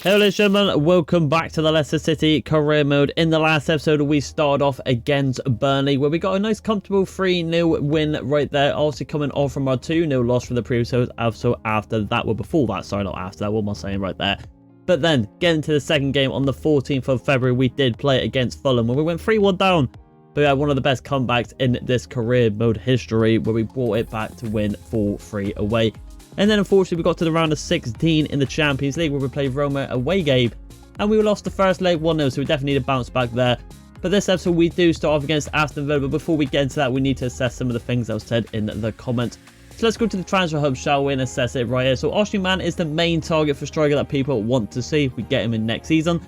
Hello ladies and gentlemen, welcome back to the Leicester City career mode. In the last episode we started off against Burnley where we got a nice comfortable 3-0 win right there, obviously coming off from our 2-0 loss from the previous episode. So after that, well before that, sorry not after that, what am I saying right there? But then getting to the second game on the 14th of February, we did play against Fulham where we went 3-1 down. But we had one of the best comebacks in this career mode history where we brought it back to win 4-3 away. And then unfortunately we got to the round of 16 in the Champions League where we played Roma away game. And we lost the first leg 1-0, so we definitely need to bounce back there. But this episode we do start off against Aston Villa, but before we get into that we need to assess some of the things that was said in the comments. So let's go to the transfer hub, shall we, and assess it right here. So Osimhen is the main target for striker that people want to see if we get him in next season.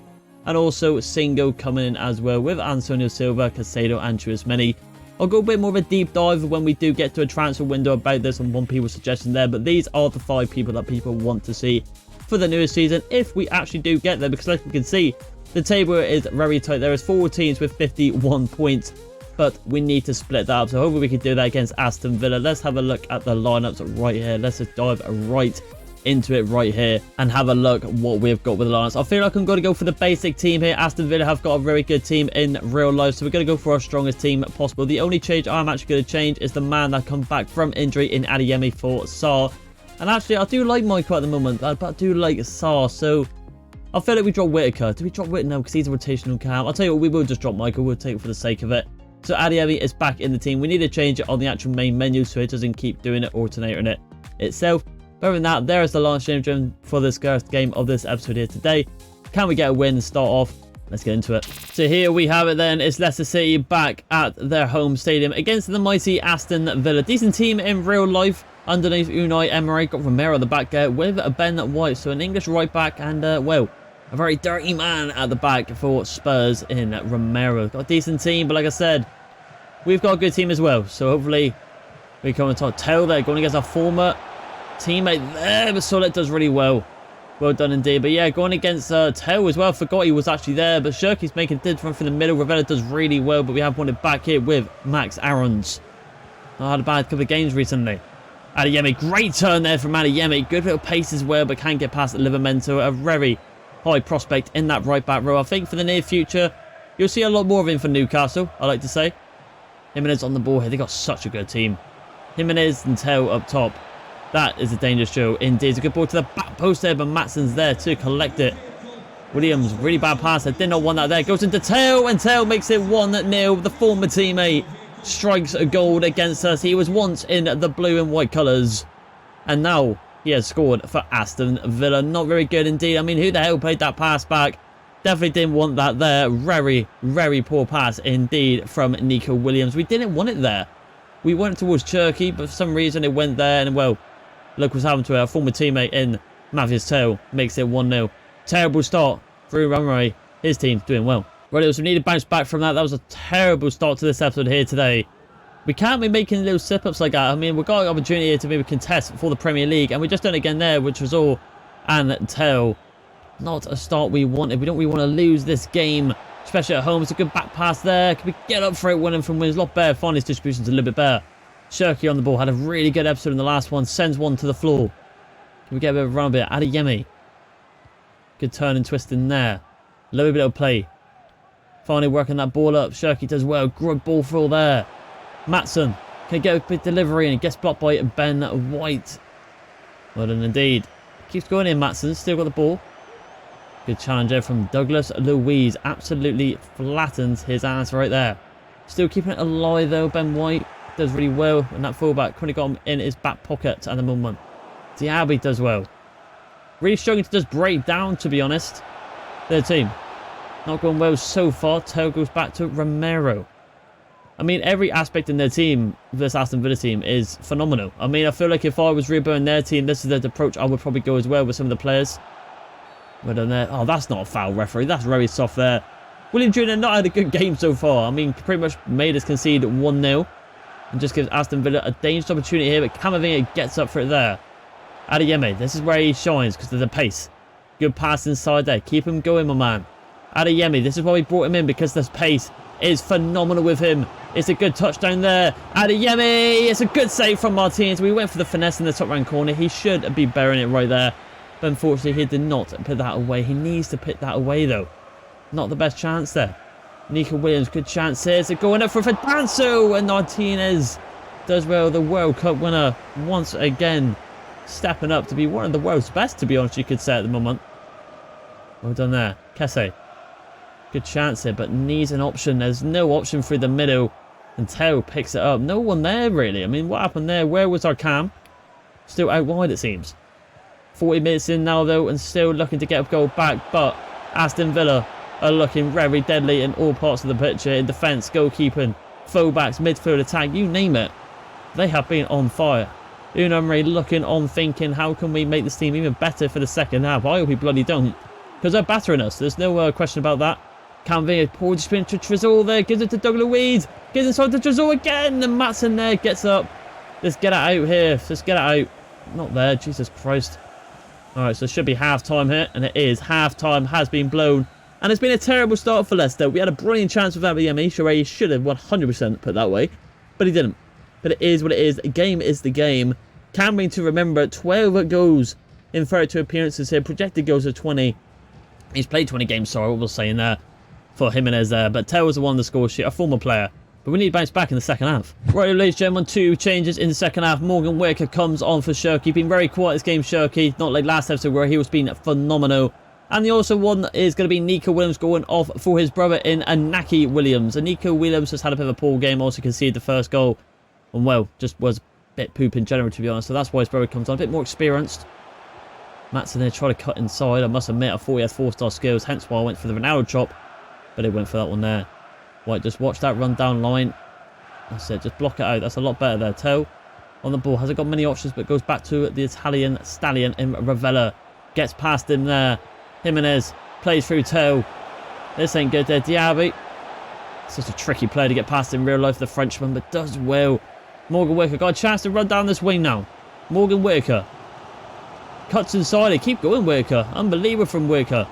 And also Singo coming in as well with Antonio Silva, Caicedo and Tchouameni. I'll go a bit more of a deep dive when we do get to a transfer window about this and one people's suggestion there. But these are the 5 people that people want to see for the newest season if we actually do get there. Because like you can see, the table is very tight. There is 4 teams with 51 points. But we need to split that up. So hopefully we can do that against Aston Villa. Let's have a look at the lineups right here. Let's just dive right into it right here and have a look what we've got with the lineups. I feel like I'm going to go for the basic team here. Aston Villa have got a very good team in real life, so we're going to go for our strongest team possible. The only change I'm actually going to change is the man that comes back from injury in Adeyemi for Sarr. And actually I do like Michael at the moment, but I do like Sarr, so I feel like we drop Whittaker. Do we drop Whittaker? No, because he's a rotational cam. I'll tell you what, we will just drop Michael. We'll take it for the sake of it. So Adeyemi is back in the team. We need to change it on the actual main menu so it doesn't keep doing it, alternating it itself. Other than that, there is the launch game for this first game of this episode here today. Can we get a win and start off? Let's get into it. So here we have it then. It's Leicester City back at their home stadium against the mighty Aston Villa. Decent team in real life underneath Unai Emery. Got Romero at the back there with Ben White. So an English right back and, well, a very dirty man at the back for Spurs in Romero. Got a decent team, but like I said, we've got a good team as well. So hopefully we come and talk. Tell there going against our former teammate there, but Solid does really well. Well done indeed. But yeah, going against Teo as well. Forgot he was actually there, but Shirky's making a did run from the middle. Ravella does really well, but we have wanted back here with Max Aarons. I had a bad couple of games recently. Adeyemi, great turn there from Adeyemi. Good little pace as well, but can't get past Livramento. A very high prospect in that right back row. I think for the near future, you'll see a lot more of him for Newcastle, I like to say. Jimenez on the ball here. They got such a good team. Jimenez and Teo up top. That is a dangerous show indeed. It's a good ball to the back post there, but Matson's there to collect it. Williams, really bad pass. I did not want that there. Goes into Teo, and Teo makes it 1-0. The former teammate strikes a goal against us. He was once in the blue and white colours, and now he has scored for Aston Villa. Not very good indeed. I mean, who the hell played that pass back? Definitely didn't want that there. Very, very poor pass indeed from Nico Williams. We didn't want it there. We went towards Turkey, but for some reason it went there, and well, look what's happened to our former teammate in Matthias Teo. Makes it 1-0. Terrible start through Soumare. His team's doing well. Right, so we need to bounce back from that. That was a terrible start to this episode here today. We can't be making little slip-ups like that. I mean, we've got an opportunity here to maybe contest for the Premier League, and we just done it again there, which was all and Teo. Not a start we wanted. We don't really want to lose this game, especially at home. It's a good back pass there. Can we get up for it, winning from wins? A lot better. Finally, his distribution's a little bit better. Shirky on the ball. Had a really good episode in the last one. Sends one to the floor. Can we get a bit of a run a bit? Adeyemi. Good turn and twist in there. A little bit of play. Finally working that ball up. Shirky does well. Good ball through there. Matson can get a big delivery and he gets blocked by Ben White. Well done indeed. Keeps going in, Matson. Still got the ball. Good challenge there from Douglas Luiz. Absolutely flattens his ass right there. Still keeping it alive though. Ben White does really well. And that fullback currently got him in his back pocket at the moment. Diaby does well. Really struggling to just break down, to be honest. Their team. Not going well so far. Teo goes back to Romero. I mean, every aspect in their team, this Aston Villa team, is phenomenal. I mean, I feel like if I was rebuilding their team, this is the approach I would probably go as well with some of the players. Well done there. Oh, that's not a foul, referee. That's very soft there. William Jr. not had a good game so far. I mean, pretty much made us concede 1-0. And just gives Aston Villa a dangerous opportunity here. But Camavinga gets up for it there. Adeyemi, this is where he shines because of the pace. Good pass inside there. Keep him going, my man. Adeyemi, this is why we brought him in, because the pace is phenomenal with him. It's a good touchdown there. Adeyemi, it's a good save from Martinez. We went for the finesse in the top right corner. He should be burying it right there. But unfortunately, he did not put that away. He needs to put that away, though. Not the best chance there. Nico Williams, good chance here. They're going up for Danso, and Martinez does well. The World Cup winner once again stepping up to be one of the world's best, to be honest, you could say at the moment. Well done there. Kesse. Good chance here, but needs an option. There's no option through the middle. And Teo picks it up. No one there, really. I mean, what happened there? Where was our cam? Still out wide, it seems. 40 minutes in now, though, and still looking to get a goal back. But Aston Villa are looking very deadly in all parts of the picture. In defence, goalkeeping, fullbacks, midfield attack, you name it. They have been on fire. Unai Emery looking on, thinking, how can we make this team even better for the second half? I hope he bloody don't. Because they're battering us. There's no question about that. Canvey, poor sprint to Trezeguet there. Gives it to Douglas Luiz. Gives inside to Trezeguet again. And Matson there gets up. Let's get it out here. Let's get it out. Not there. Jesus Christ. Alright, so it should be half-time here. And it is. Half-time has been blown. And it's been a terrible start for Leicester. We had a brilliant chance with Abiyemi. Sure, he should have 100% put that way. But he didn't. But it is what it is. The game is the game. Canvey to remember. 12 goals in 32 appearances here. Projected goals of 20. He's played 20 games, sorry, what we're saying there. For Jimenez there, but Teo was the one on the score sheet, a former player. But we need to bounce back in the second half. Right, ladies and gentlemen, 2 changes in the second half. Morgan Whitaker comes on for Shirky. Been very quiet this game, Shirky. Not like last episode where he was being phenomenal. And the also one is going to be Nico Williams going off for his brother in Inaki Williams. And Nico Williams has had a bit of a poor game, also conceded the first goal. And well, just was a bit poop in general, to be honest. So that's why his brother comes on, a bit more experienced. Matson there trying to cut inside. I must admit, I thought he had 4-star skills, hence why I went for the Ronaldo chop. But he went for that one there. Right, just watch that run down line. That's it, just block it out. That's a lot better there. Teo on the ball. Hasn't got many options, but goes back to the Italian stallion in Ravella. Gets past him there. Jimenez plays through Teo. This ain't good there. Diaby. Such a tricky player to get past in real life, the Frenchman, but does well. Morgan Whitaker got a chance to run down this wing now. Morgan Whitaker. Cuts inside it. Keep going, Whitaker. Unbelievable from Whitaker.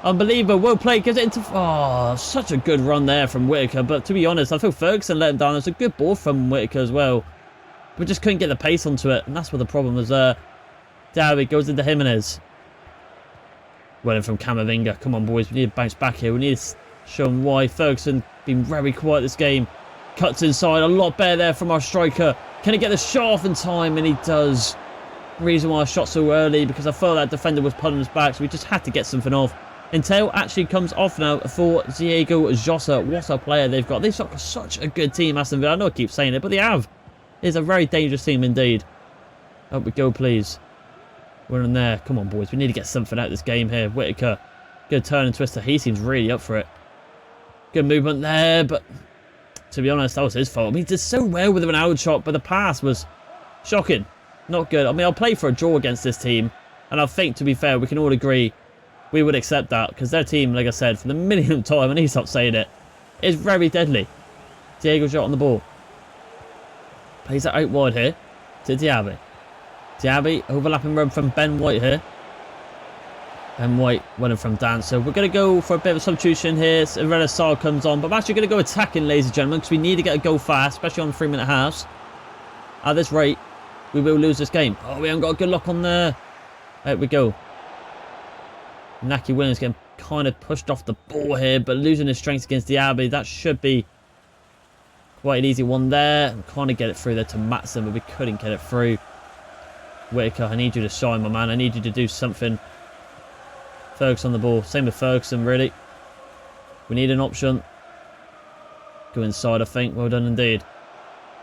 Unbelievable. Well played. Gives it into... Oh, such a good run there from Whitaker. But to be honest, I feel Ferguson let him down. It's a good ball from Whitaker as well. We just couldn't get the pace onto it. And that's what the problem was there. David goes into Jimenez. Well in from Camavinga. Come on, boys. We need to bounce back here. We need to show them why. Ferguson been very quiet this game. Cuts inside. A lot better there from our striker. Can he get the shot off in time? And he does. Reason why I shot so early, because I felt that defender was pulling us back, so we just had to get something off. And Teo actually comes off now for Diego Jota. What a player they've got. They've got such a good team, Aston Villa. I know I keep saying it, but they have. It's a very dangerous team indeed. Up we go, please. We're in there. Come on, boys. We need to get something out of this game here. Whitaker. Good turn and twister. He seems really up for it. Good movement there, but to be honest, that was his fault. I mean, he did so well with an out shot, but the pass was shocking. Not good. I mean, I'll play for a draw against this team. And I think, to be fair, we can all agree we would accept that. Because their team, like I said, for the millionth time, and he's not saying it, is very deadly. Diego Jota on the ball. Plays it out wide here to Diaby. Diaby, overlapping run from Ben White here. Ben White winning from Dan. So we're going to go for a bit of a substitution here. Irena Sar comes on. But I'm actually going to go attacking, ladies and gentlemen. Because we need to get a goal fast, especially on 3-minute halves. At this rate, we will lose this game. Oh, we haven't got a good look on there. There we go. Inaki Williams getting kind of pushed off the ball here, but losing his strength against Diaby. That should be quite an easy one there. I'm trying to get it through there to Matson, but we couldn't get it through. Whitaker, I need you to shine, my man. I need you to do something. Ferguson on the ball. Same with Ferguson, really. We need an option. Go inside, I think. Well done indeed.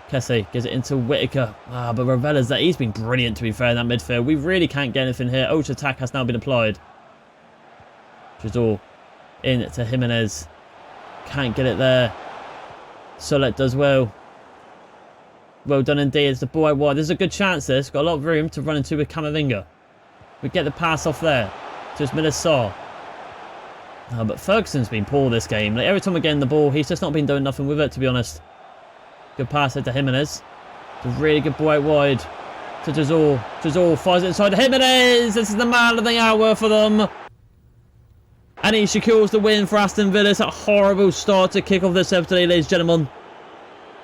Kesse gives it into Whitaker. But Ravella's there. He's been brilliant, to be fair, in that midfield. We really can't get anything here. Ultra attack has now been applied. Trezeguet in to Jimenez. Can't get it there. Solet does well. Well done indeed. It's the ball out wide. There's a good chance this. Got a lot of room to run into with Camavinga. We get the pass off there. Just Milasar. But Ferguson's been poor this game. Like, every time we get in the ball, he's just not been doing nothing with it, to be honest. Good pass there to Jimenez. It's a really good ball out wide to Trezeguet. Trezeguet fires it inside to Jimenez. This is the man of the hour for them. And he secures the win for Aston Villa. It's a horrible start to kick off this episode today, ladies and gentlemen.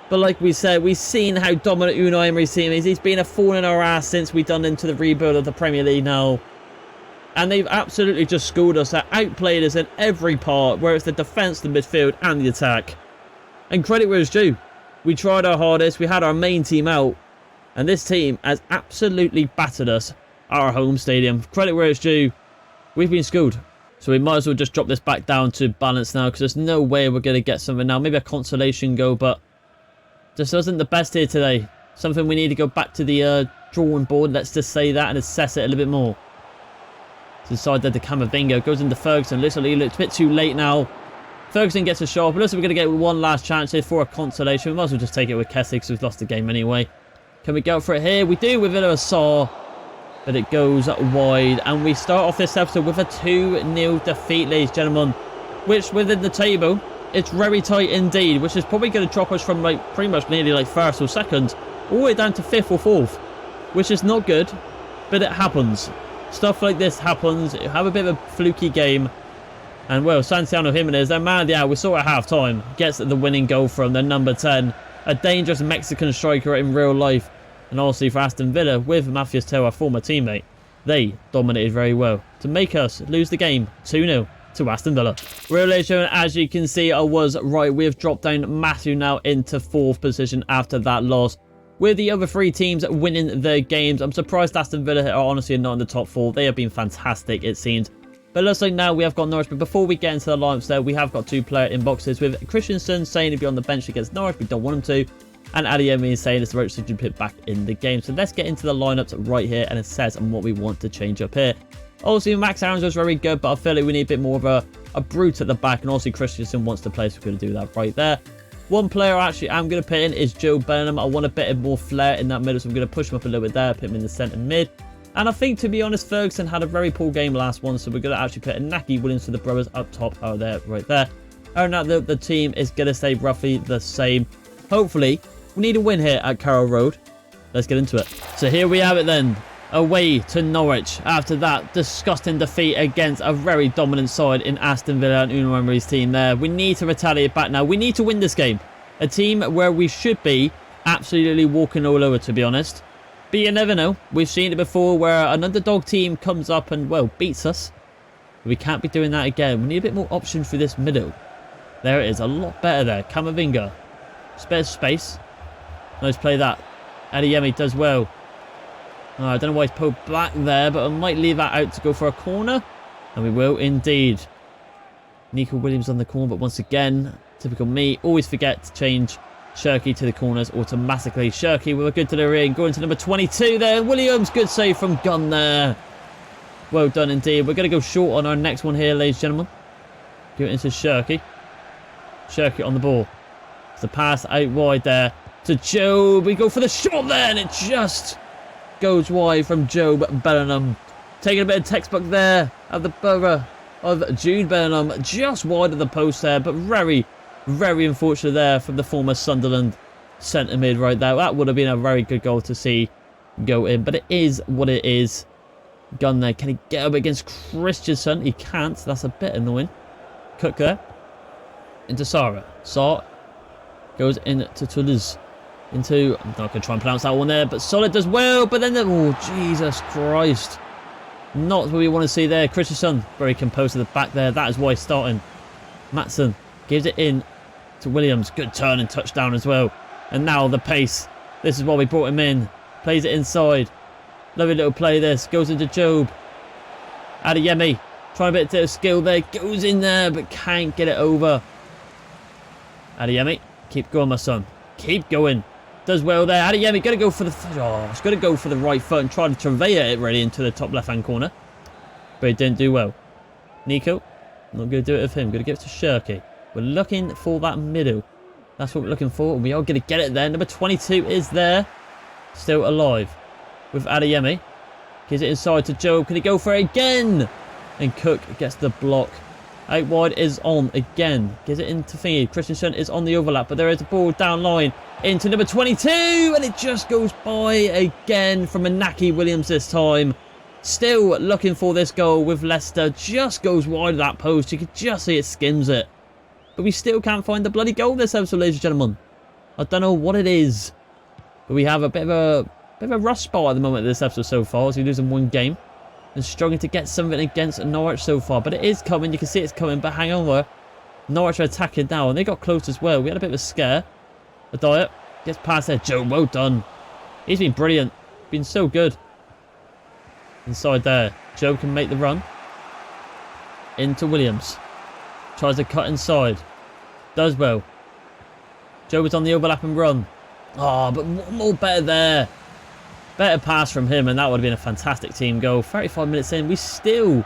But like we said, we've seen how dominant Unai Emery's team is. He's been a thorn in our ass since we've done into the rebuild of the Premier League now. And they've absolutely just schooled us, outplayed us in every part, where it's the defence, the midfield and the attack. And credit where it's due. We tried our hardest, we had our main team out, and this team has absolutely battered us at our home stadium. Credit where it's due. We've been schooled. So we might as well just drop this back down to balance now, because there's no way we're going to get something now. Maybe a consolation goal, but just wasn't the best here today. Something we need to go back to the drawing board, let's just say that, and assess it a little bit more. To the side there, the Camavinga goes into Ferguson. Literally looks a bit too late now. Ferguson gets a shot, but looks like we're going to get one last chance here for a consolation. We might as well just take it with Kessie, because we've lost the game anyway. Can we go for it here? We do with a saw, but it goes wide. And we start off this episode with a 2-0 defeat, ladies and gentlemen, which within the table, it's very tight indeed, which is probably going to drop us from like pretty much nearly like first or second all the way down to 5th or 4th, which is not good, but it happens. Stuff like this happens. You have a bit of a fluky game. And, well, Santiago Jimenez, their man of the hour, we saw at half-time, gets the winning goal from the number 10. A dangerous Mexican striker in real life. And obviously for Aston Villa, with Matthias Tell, our former teammate, they dominated very well to make us lose the game 2-0 to Aston Villa. Relation, as you can see, I was right. We have dropped down massive now into 4th position after that loss, with the other 3 teams winning their games. I'm surprised Aston Villa are honestly not in the top 4. They have been fantastic, it seems. But it looks like now we have got Norwich. But before we get into the lineups there, we have got 2 player inboxes, with Christensen saying to be on the bench against Norwich. We don't want him to. And Adeyemi is saying it's the right decision to put back in the game. So let's get into the lineups right here and assess on what we want to change up here. Obviously, Max Aarons was very good, but I feel like we need a bit more of a brute at the back. And also, Christensen wants to play, so we're going to do that right there. One player actually I'm going to put in is Joe Bellingham. I want a bit more flair in that middle, so I'm going to push him up a little bit there, put him in the centre mid. And I think, to be honest, Ferguson had a very poor game last one, so we're going to actually put Inaki Williams for the brothers up top. Oh, there, right there. And now the team is going to stay roughly the same. Hopefully, we need a win here at Carroll Road. Let's get into it. So here we have it then. Away to Norwich after that disgusting defeat against a very dominant side in Aston Villa and Unai Emery's team there. We need to retaliate back now. We need to win this game. A team where we should be absolutely walking all over, to be honest. But you never know. We've seen it before where an underdog team comes up and, well, beats us. We can't be doing that again. We need a bit more option for this middle. There it is. A lot better there. Camavinga. Spare space. Nice play that. Adeyemi does well. Oh, I don't know why he's pulled back there, but I might leave that out to go for a corner. And we will indeed. Nico Williams on the corner, but once again, typical me, always forget to change Shirky to the corners automatically. Shirky with a good delivery and going to number 22 there. Williams, good save from Gunn there. Well done indeed. We're going to go short on our next one here, ladies and gentlemen. Give it into Shirky. Shirky on the ball. It's a pass out wide there to Job. We go for the shot there, and it just goes wide from Job Bellingham. Taking a bit of textbook there at the borough of Jude Bellingham. Just wide of the post there, but very, very unfortunate there from the former Sunderland centre mid right there. That would have been a very good goal to see go in, but it is what it is. Gunn there. Can he get up against Christensen? He can't. That's a bit annoying. Cook there. Into Sarah. Sarr goes into Toulouse. Into, I'm not going to try and pronounce that one there, but Solid does well, but then, oh, Jesus Christ. Not what we want to see there. Christensen, very composed at the back there. That is why he's starting. Matson gives it in to Williams. Good turn and touchdown as well. And now the pace. This is why we brought him in. Plays it inside. Lovely little play this. Goes into Job. Adeyemi. Trying a bit of skill there. Goes in there, but can't get it over. Adeyemi. Keep going, my son. Keep going. Does well there. Adeyemi going to go for the... Oh, it's going to go for the right foot and try to convey it really into the top left-hand corner. But he didn't do well. Nico. Not going to do it with him. Going to give it to Shirky. We're looking for that middle. That's what we're looking for. We are going to get it there. Number 22 is there. Still alive. With Adeyemi. Gives it inside to Joe. Can he go for it again? And Cook gets the block. Out wide is on again. Gives it into Thingy. Christensen is on the overlap, but there is a ball down line into number 22, and it just goes by again from Inaki Williams this time. Still looking for this goal with Leicester. Just goes wide of that post. You can just see it skims it. But we still can't find the bloody goal this episode, ladies and gentlemen. I don't know what it is. But we have a bit of a rough spot at the moment of this episode so far, as we lose in one game. and struggling to get something against Norwich so far. But it is coming. You can see it's coming. But hang on there. Norwich are attacking now. And they got close as well. We had a bit of a scare. Adaya gets past there. Joe, well done. He's been brilliant. Been so good. Inside there. Joe can make the run. Into Williams. Tries to cut inside. Does well. Joe was on the overlap and run. Oh, but one more better there. Better pass from him, and that would have been a fantastic team goal. 35 minutes in, we still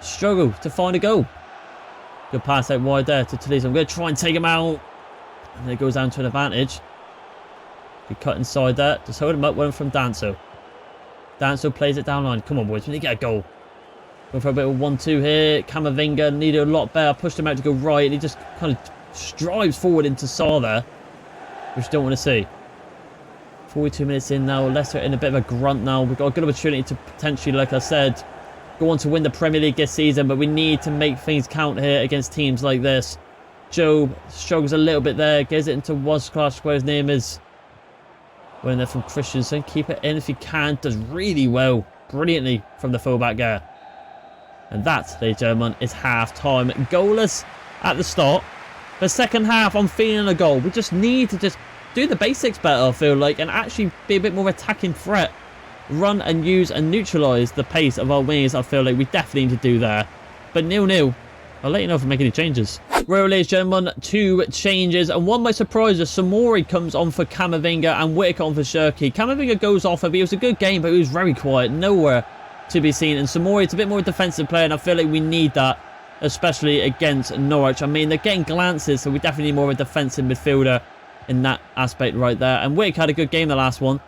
struggle to find a goal. Good pass out wide there to Toulouse. I'm going to try and take him out. And it goes down to an advantage. Good cut inside there. Just hold him up. One from Danso. Danso plays it down line. Come on, boys. We need to get a goal. Going for a bit of 1-2 here. Camavinga needed a lot better. Pushed him out to go right. And he just kind of strives forward into Saar there, which you don't want to see. 42 minutes in now. Leicester in a bit of a grunt now. We've got a good opportunity to potentially, like I said, go on to win the Premier League this season, but we need to make things count here against teams like this. Joe struggles a little bit there. Gets it into Wasclash, where his name is. When they're from Christensen. Keep it in if you can. Does really well. Brilliantly from the fullback there. And that, ladies and gentlemen, is half-time. Goalless at the start. The second half, I'm feeling a goal. We just need to just do the basics better, I feel like, and actually be a bit more attacking threat. Run and use and neutralise the pace of our wingers. I feel like we definitely need to do there. But 0-0. I'll let you know if I make any changes. Right, ladies and gentlemen, 2 changes. And one might surprise us. Soumare comes on for Camavinga and Whittaker on for Shirky. Camavinga goes off, but it was a good game, but he was very quiet. Nowhere to be seen. And Soumare, it's a bit more defensive player, and I feel like we need that, especially against Norwich. I mean, they're getting glances, so we definitely need more of a defensive midfielder in that aspect right there. And Whittaker had a good game the last one,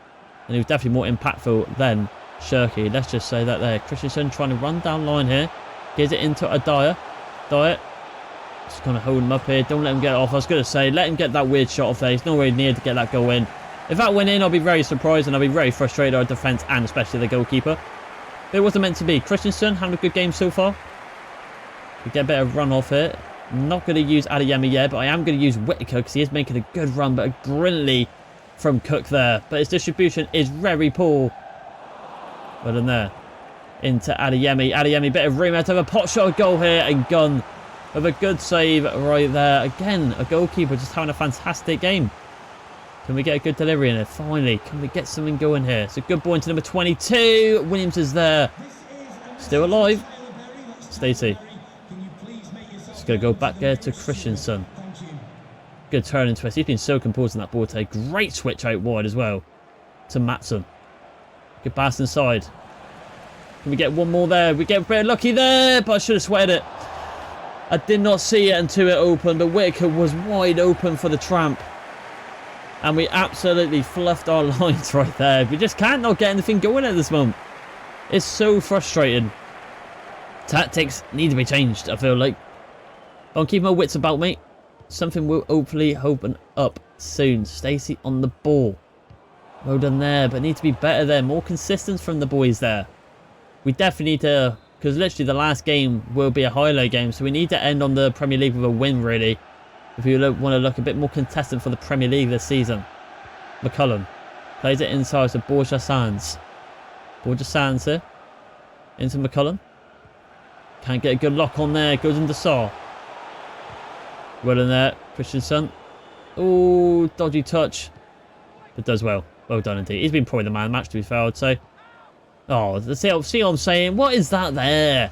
and he was definitely more impactful than Shirky. Let's just say that there. Christensen trying to run down line here. Gives it into Adaya. Dyer. Just going to hold him up here. Don't let him get it off. I was going to say, let him get that weird shot off there. He's nowhere near to get that goal in. If that went in, I'll be very surprised, and I'll be very frustrated at our defence and especially the goalkeeper. But it wasn't meant to be. Christensen having a good game so far. We get a bit of run off here. I'm not going to use Adeyemi yet, but I am going to use Whittaker because he is making a good run, but brilliantly from Cook there. But his distribution is very poor. Well done there. Into Adeyemi. Adeyemi, bit of room out of a pot shot goal here, and Gunn with a good save right there. Again, a goalkeeper just having a fantastic game. Can we get a good delivery in it? Finally, can we get something going here? It's a good ball into number 22. Williams is there. Still alive. Stacey. Just going to go back there to Christensen. Good turn and twist. He's been so composed in that ball today. Great switch out wide as well to Matson. Good pass inside. Can we get one more there? We get a bit lucky there, but I should have sweated it. I did not see it until it opened, but Whittaker was wide open for the tramp. And we absolutely fluffed our lines right there. We just can't not get anything going at this moment. It's so frustrating. Tactics need to be changed, I feel like. But I'm keeping my wits about me. Something will hopefully open up soon. Stacey on the ball. Well done there, but need to be better there. More consistent from the boys there. We definitely need to, because literally the last game will be a highlight game, so we need to end on the Premier League with a win, really, if you want to look a bit more contestant for the Premier League this season. McCullum plays it inside to Borja Sands. Borja Sands here. Into McCullum. Can't get a good lock on there. Goes into Saar. Well in there. Christensen. Oh, dodgy touch. But does well. Well done indeed. He's been probably the man of the match, to be fair, I'd say. Oh, see what I'm saying? What is that there?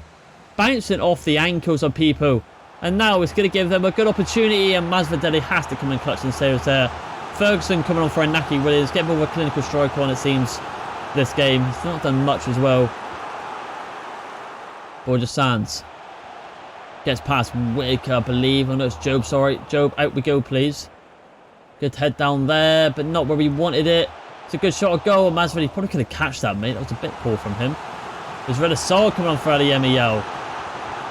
Bouncing off the ankles of people. And now it's going to give them a good opportunity, and Masvideli has to come and clutch and save us there. Ferguson coming on for a Naki Williams. Get more of a clinical striker on, it seems, this game. He's not done much as well. Borja Sands. Gets past Whittaker, I believe. Oh no, it's Job, sorry. Job, out we go, please. Good head down there, but not where we wanted it. It's a good shot of goal. Masvideli probably could have catched that, mate. That was a bit poor from him. There's Redasol coming on for Adeyemi Yao.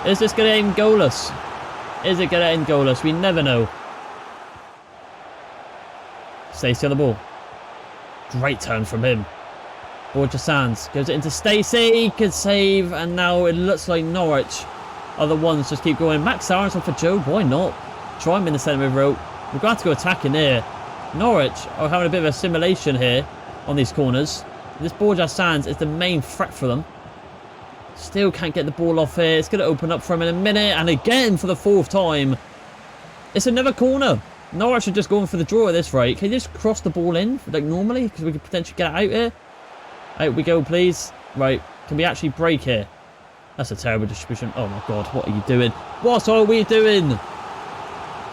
Is this going to end goalless? Is it going to end goalless? We never know. Stacey on the ball. Great turn from him. Borja Sands goes it into Stacey. Good save. And now it looks like Norwich are the ones just keep going. Max Aronson for Joe. Why not? Try him in the centre of the row. We're going to have to go attacking here. Norwich are having a bit of a simulation here on these corners. This Borja Sands is the main threat for them. Still can't get the ball off here. It's going to open up for him in a minute. And again for the 4th time. It's another corner. Norwich are just going for the draw at this rate. Can you just cross the ball in like normally? Because we could potentially get it out here. Out we go, please. Right. Can we actually break here? That's a terrible distribution. Oh my god. What are you doing? What are we doing?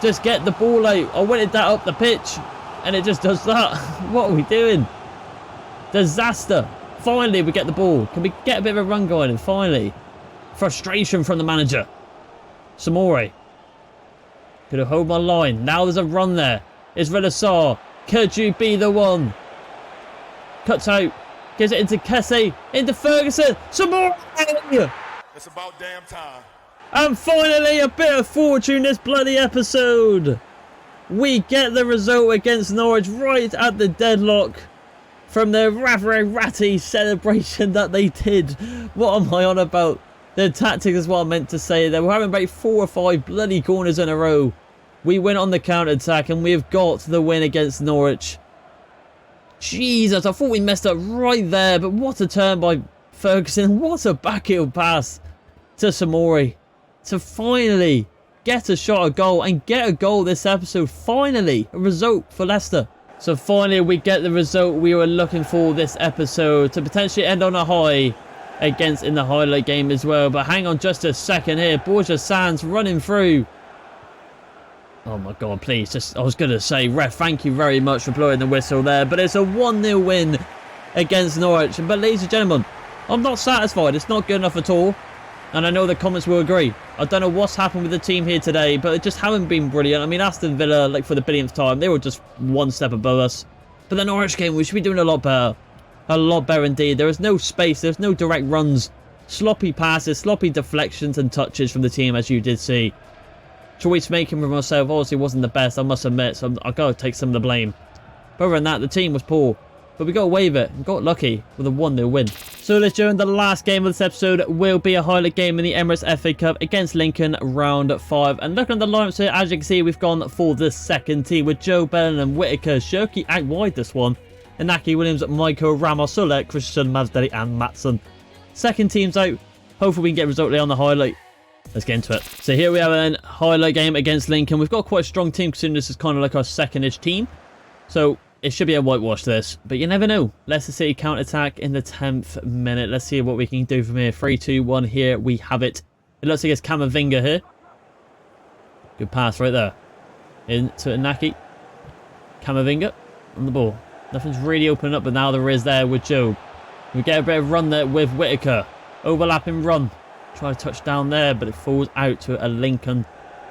Just get the ball out. I wanted that up the pitch. And it just does that. What are we doing? Disaster. Finally, we get the ball. Can we get a bit of a run going? And finally, frustration from the manager. Soumare. Could have hold my line. Now there's a run there. It's Leicester. Could you be the one? Cuts out. Gives it into Kessie. Into Ferguson. Soumare. It's about damn time. And finally, a bit of fortune this bloody episode. We get the result against Norwich right at the deadlock. From the ratty celebration that they did. What am I on about? The tactics is what I meant to say. They were having about 4 or 5 bloody corners in a row. We went on the counter-attack and we have got the win against Norwich. Jesus, I thought we messed up right there. But what a turn by Ferguson. What a backheel pass to Soumare. To finally get a shot at goal and get a goal this episode. Finally, a result for Leicester. So finally we get the result we were looking for this episode to potentially end on a high against in the highlight game as well. But hang on just a second here. Borja Sands running through. Oh my god, please. Just I was going to say, ref, thank you very much for blowing the whistle there. But it's a 1-0 win against Norwich. But ladies and gentlemen, I'm not satisfied. It's not good enough at all. And I know the comments will agree. I don't know what's happened with the team here today, but it just haven't been brilliant. I mean, Aston Villa, like for the billionth time, they were just one step above us. But the Norwich game, we should be doing a lot better. A lot better indeed. There is no space. There's no direct runs. Sloppy passes, sloppy deflections and touches from the team, as you did see. Choice making from myself obviously wasn't the best, I must admit, so I've got to take some of the blame. But other than that, the team was poor. But we got away with it and got lucky with a 1-0 win. So let's join the last game of this episode will be a highlight game in the Emirates FA Cup against Lincoln round 5. And looking at the lineups here, as you can see, we've gone for the second team with Joe Bellingham, Whittaker, Shirky out wide this one. Inaki Williams, Michael Ramos, Solet, Christian, Mazdeli and Matson. Second team's out. Hopefully we can get a result there on the highlight. Let's get into it. So here we have a highlight game against Lincoln. We've got quite a strong team considering this is kind of like our second-ish team. So it should be a whitewash this, but you never know. Leicester City counter-attack in the 10th minute. Let's see what we can do from here. 3, 2, 1, here we have it. It looks like it's Camavinga here. Good pass right there. Into Inaki. Camavinga on the ball. Nothing's really opening up, but now there is there with Joe. We get a bit of run there with Whittaker. Overlapping run. Try to touch down there, but it falls out to a Lincoln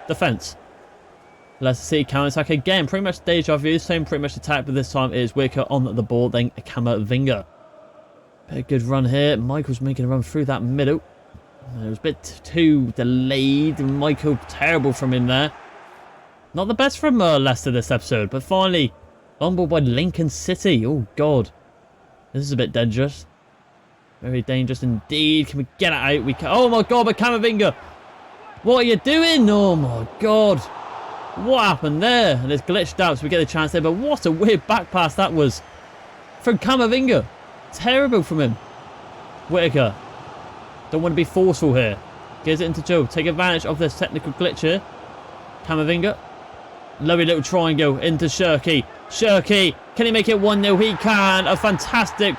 defence. Leicester City counter-attack again. Pretty much deja vu. Same pretty much attack, but this time it is Whittaker on the ball. Then Camavinga. A good run here. Michael's making a run through that middle. It was a bit too delayed. Michael, terrible from him there. Not the best from Leicester this episode, but finally on ball by Lincoln City. Oh, God. This is a bit dangerous. Very dangerous indeed. Can we get it out? We can. Oh, my God, but Camavinga. What are you doing? Oh, my God. What happened there? And it's glitched out, so we get a chance there. But what a weird back pass that was from Camavinga. Terrible from him. Whittaker. Don't want to be forceful here. Gives it into Joe. Take advantage of this technical glitch here. Camavinga. Lovely little triangle into Shirky. Shirky. Can he make it 1-0? He can. A fantastic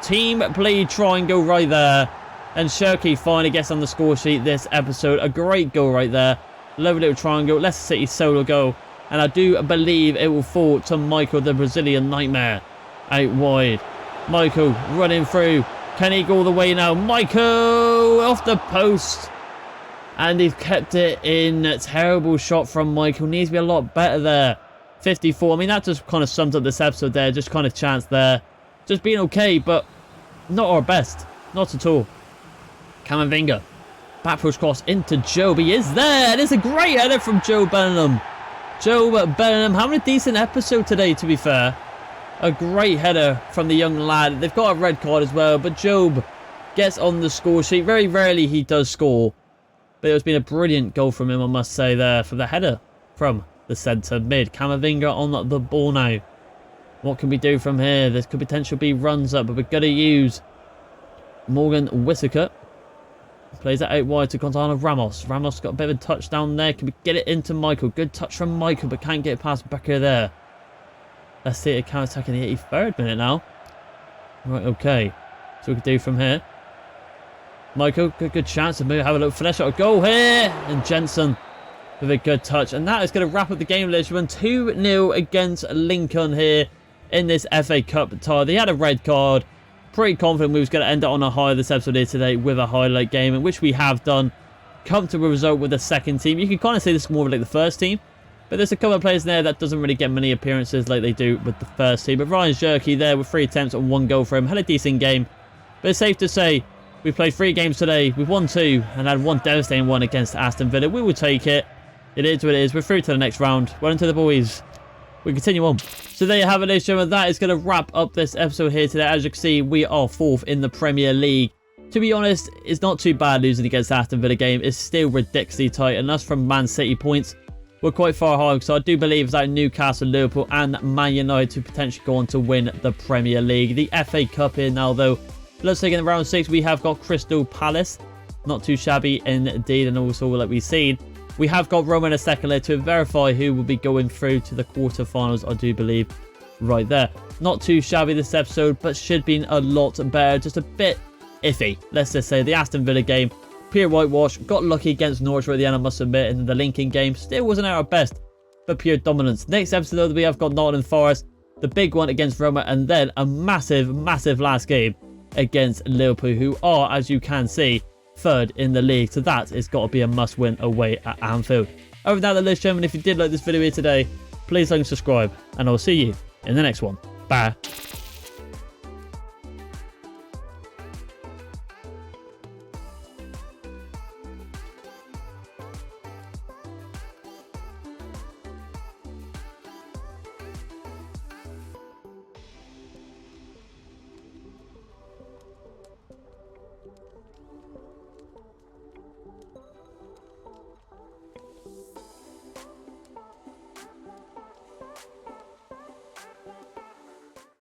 team play triangle right there. And Shirky finally gets on the score sheet this episode. A great goal right there. Lovely little triangle. Leicester City solo goal. And I do believe it will fall to Michael, the Brazilian nightmare. Out wide. Michael running through. Can he go all the way now? Michael off the post. And he's kept it in. Terrible shot from Michael. Needs to be a lot better there. 54. I mean, that just kind of sums up this episode there. Just kind of chance there. Just being okay, but not our best. Not at all. Camavinga. Back push cross into Joe. He is there. It is a great header from Joe Bellingham. Joe Bellingham having a decent episode today, to be fair. A great header from the young lad. They've got a red card as well, but Job gets on the score sheet. Very rarely he does score. But it's been a brilliant goal from him, I must say, there for the header from the centre mid. Camavinga on the ball now. What can we do from here? There could potentially be runs up, but we're going to use Morgan Whittaker. Plays it out wide to Gonzalo Ramos. Ramos got a bit of a touch down there. Can we get it into Michael? Good touch from Michael, but can't get it past Becker there. Let's see a counter-attack in the 83rd minute now. Right, okay. So we can do from here. Michael, good chance to move. Have a look. Finish shot. A goal here. And Jensen with a good touch. And that is going to wrap up the game. Let's run 2-0 against Lincoln here in this FA Cup tie. They had a red card. Pretty confident we was going to end it on a high this episode here today with a highlight game, in which we have done. Comfortable result with the second team. You can kind of say this is more like the first team, but there's a couple of players there that doesn't really get many appearances like they do with the first team. But Ryan Jerky there with 3 attempts and 1 goal for him. Had a decent game, but it's safe to say we played 3 games today. We've won 2 and had 1 devastating one against Aston Villa. We will take it. It is what it is. We're through to the next round. Well into the boys. We continue on. So there you have it, ladies and gentlemen. That is going to wrap up this episode here today. As you can see, we are 4th in the Premier League. To be honest, it's not too bad losing against Aston Villa game. It's still ridiculously tight. And us from Man City points, we're quite far high. So I do believe it's like Newcastle, Liverpool and Man United to potentially go on to win the Premier League. The FA Cup here now, though. Let's take in round 6. We have got Crystal Palace. Not too shabby indeed. And also, like we've seen, we have got Roma in a second leg to verify who will be going through to the quarterfinals, I do believe, right there. Not too shabby this episode, but should be a lot better. Just a bit iffy, let's just say. The Aston Villa game, pure whitewash. Got lucky against Norwich at the end, I must admit. And the Lincoln game still wasn't at our best, but pure dominance. Next episode, though, we have got Nottingham Forest, the big one against Roma, and then a massive, massive last game against Liverpool, who are, as you can see, 3rd in the league. So that has got to be a must-win away at Anfield. Other than that, ladies and gentlemen, if you did like this video here today, please like and subscribe, and I'll see you in the next one. Bye.